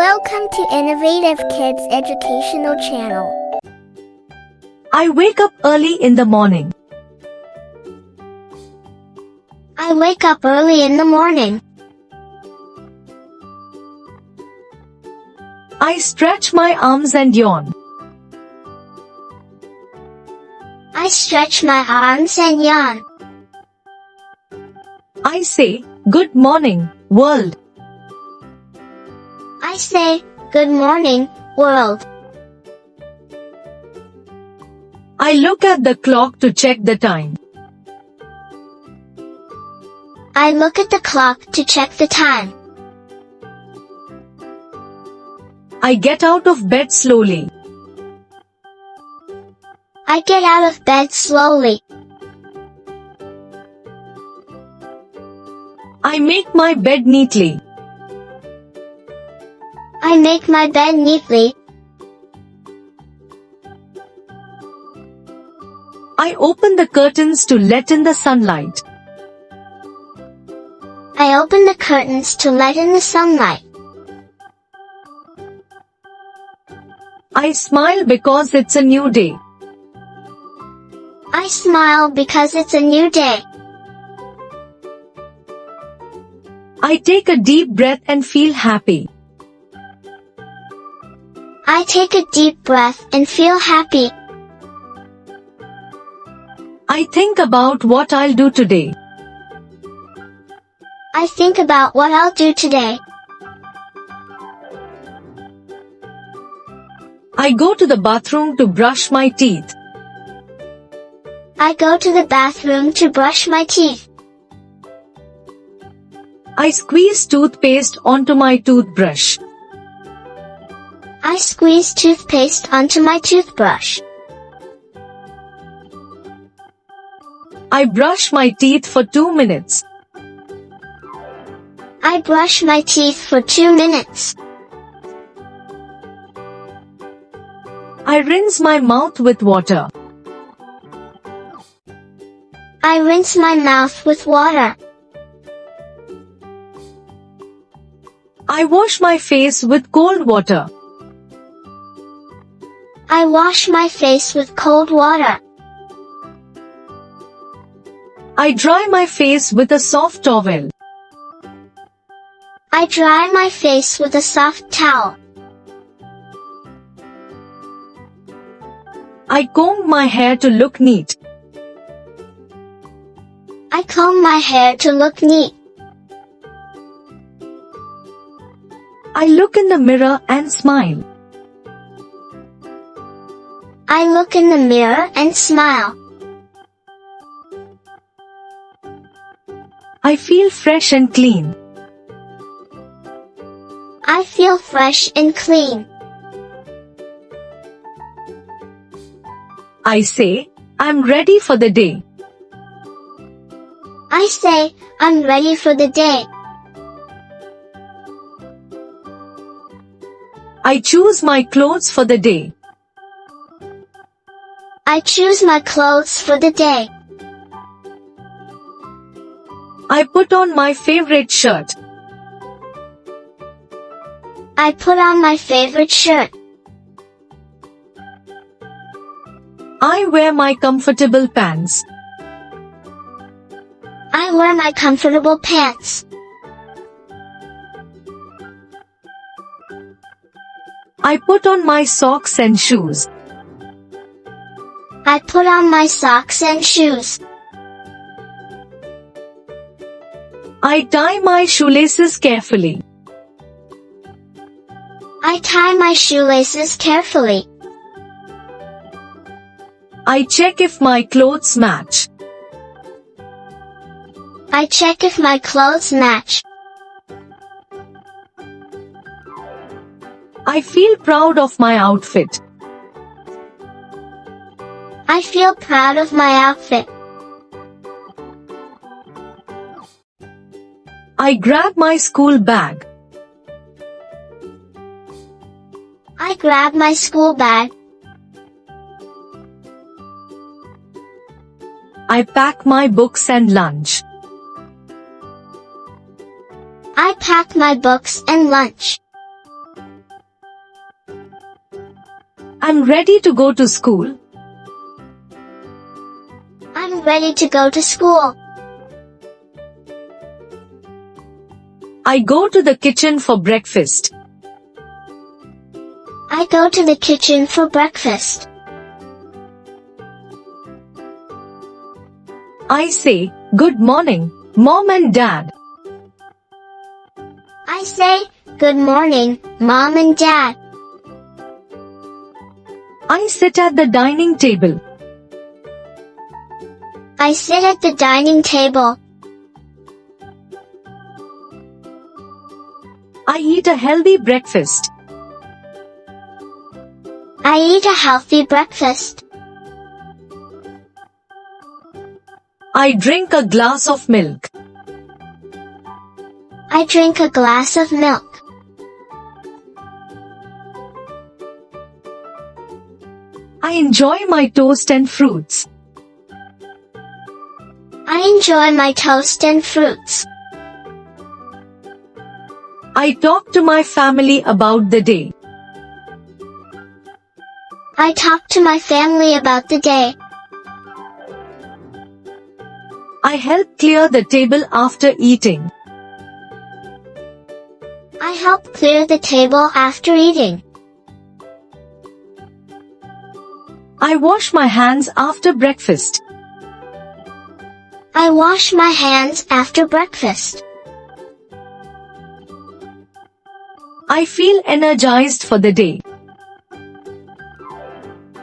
Welcome to Innovative Kids Educational Channel. I wake up early in the morning. I wake up early in the morning. I stretch my arms and yawn. I stretch my arms and yawn. I say, "Good morning, world." I say, "Good morning, world." I look at the clock to check the time. I look at the clock to check the time. I get out of bed slowly. I get out of bed slowly. I make my bed neatly. I make my bed neatly. I open the curtains to let in the sunlight. I open the curtains to let in the sunlight. I smile because it's a new day. I smile because it's a new day. I take a deep breath and feel happy. I take a deep breath and feel happy. I think about what I'll do today. I think about what I'll do today. I go to the bathroom to brush my teeth. I go to the bathroom to brush my teeth. I squeeze toothpaste onto my toothbrush. I squeeze toothpaste onto my toothbrush. I brush my teeth for 2 minutes. I brush my teeth for 2 minutes. I rinse my mouth with water. I rinse my mouth with water. I wash my face with cold water. I wash my face with cold water. I dry my face with a soft towel. I dry my face with a soft towel. I comb my hair to look neat. I comb my hair to look neat. I look in the mirror and smile. I look in the mirror and smile. I feel fresh and clean. I feel fresh and clean. I say, "I'm ready for the day." I say, "I'm ready for the day." I choose my clothes for the day. I choose my clothes for the day. I put on my favorite shirt. I put on my favorite shirt. I wear my comfortable pants. I wear my comfortable pants. I put on my socks and shoes. I put on my socks and shoes. I tie my shoelaces carefully. I tie my shoelaces carefully. I check if my clothes match. I check if my clothes match. I feel proud of my outfit. I feel proud of my outfit. I grab my school bag. I grab my school bag. I pack my books and lunch. I pack my books and lunch. I'm ready to go to school. I'm ready to go to school. I go to the kitchen for breakfast. I go to the kitchen for breakfast. I say, good morning, Mom and Dad. I say, good morning, Mom and Dad. I sit at the dining table. I sit at the dining table. I eat a healthy breakfast. I eat a healthy breakfast. I drink a glass of milk. I drink a glass of milk. I enjoy my toast and fruits. I enjoy my toast and fruits. I talk to my family about the day. I talk to my family about the day. I help clear the table after eating. I help clear the table after eating. I wash my hands after breakfast. I wash my hands after breakfast. I feel energized for the day.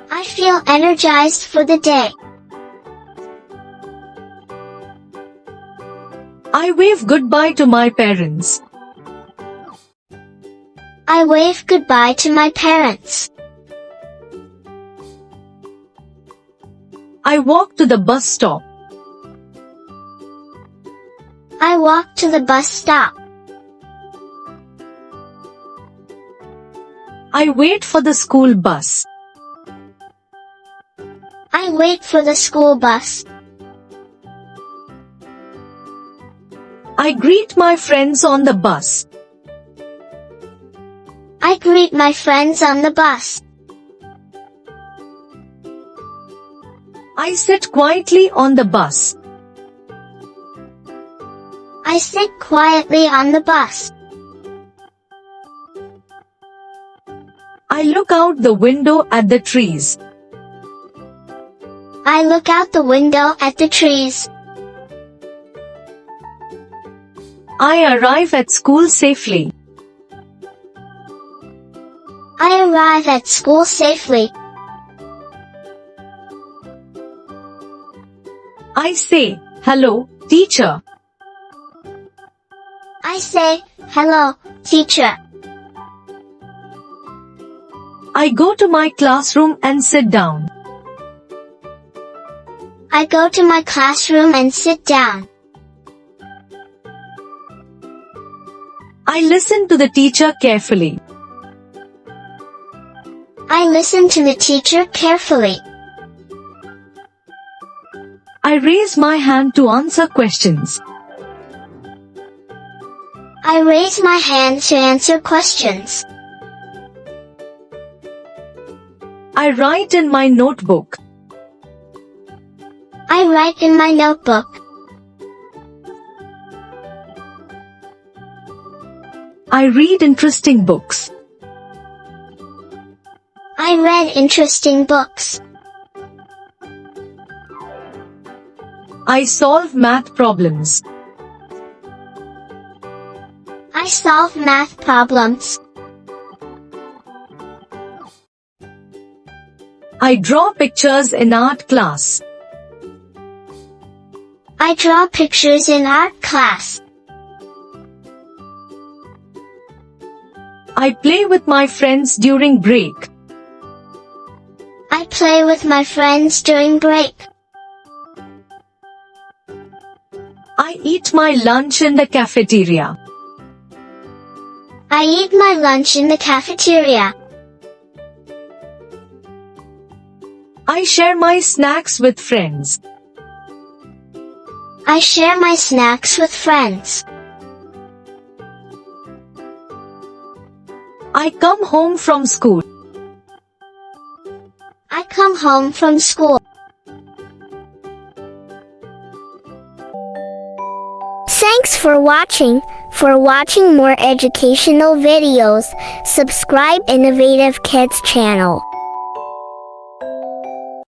I feel energized for the day. I wave goodbye to my parents. I wave goodbye to my parents. I walk to the bus stop. I walk to the bus stop. I wait for the school bus. I wait for the school bus. I greet my friends on the bus. I greet my friends on the bus. I sit quietly on the bus. I sit quietly on the bus. I look out the window at the trees. I look out the window at the trees. I arrive at school safely. I arrive at school safely. I say, hello, teacher. I say, hello, teacher. I go to my classroom and sit down. I go to my classroom and sit down. I listen to the teacher carefully. I listen to the teacher carefully. I raise my hand to answer questions. I raise my hand to answer questions. I write in my notebook. I write in my notebook. I read interesting books. I read interesting books. I solve math problems. I solve math problems. I draw pictures in art class. I draw pictures in art class. I play with my friends during break. I play with my friends during break. I eat my lunch in the cafeteria. I eat my lunch in the cafeteria. I share my snacks with friends. I share my snacks with friends. I come home from school. I come home from school. Thanks for watching. For watching more educational videos, subscribe Innovative Kids channel.